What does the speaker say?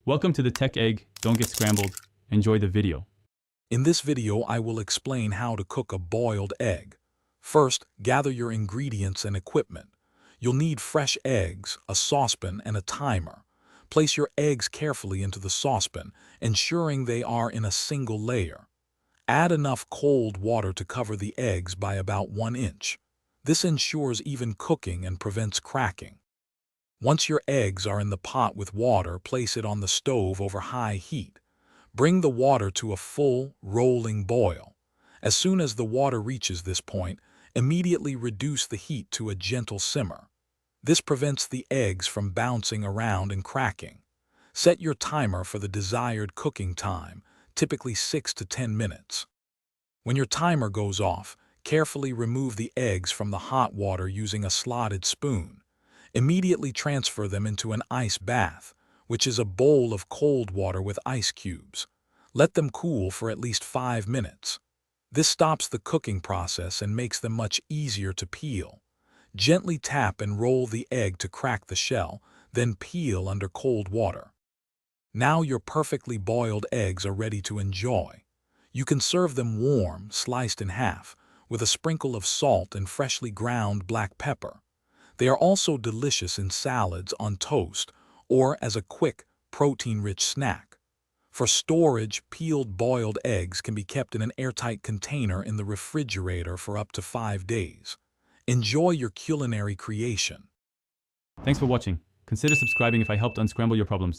Welcome to the Tech Egg. Don't get scrambled. Enjoy the video. In this video, I will explain how to cook a boiled egg. First, gather your ingredients and equipment. You'll need fresh eggs, a saucepan, and a timer. Place your eggs carefully into the saucepan, ensuring they are in a single layer. Add enough cold water to cover the eggs by about 1 inch. This ensures even cooking and prevents cracking. Once your eggs are in the pot with water, place it on the stove over high heat. Bring the water to a full, rolling boil. As soon as the water reaches this point, immediately reduce the heat to a gentle simmer. This prevents the eggs from bouncing around and cracking. Set your timer for the desired cooking time, typically 6 to 10 minutes. When your timer goes off, carefully remove the eggs from the hot water using a slotted spoon. Immediately transfer them into an ice bath, which is a bowl of cold water with ice cubes. Let them cool for at least 5 minutes. This stops the cooking process and makes them much easier to peel. Gently tap and roll the egg to crack the shell, then peel under cold water. Now your perfectly boiled eggs are ready to enjoy. You can serve them warm, sliced in half, with a sprinkle of salt and freshly ground black pepper. They are also delicious in salads, on toast, or as a quick, protein-rich snack. For storage, peeled boiled eggs can be kept in an airtight container in the refrigerator for up to 5 days. Enjoy your culinary creation. Thanks for watching. Consider subscribing if I helped unscramble your problems.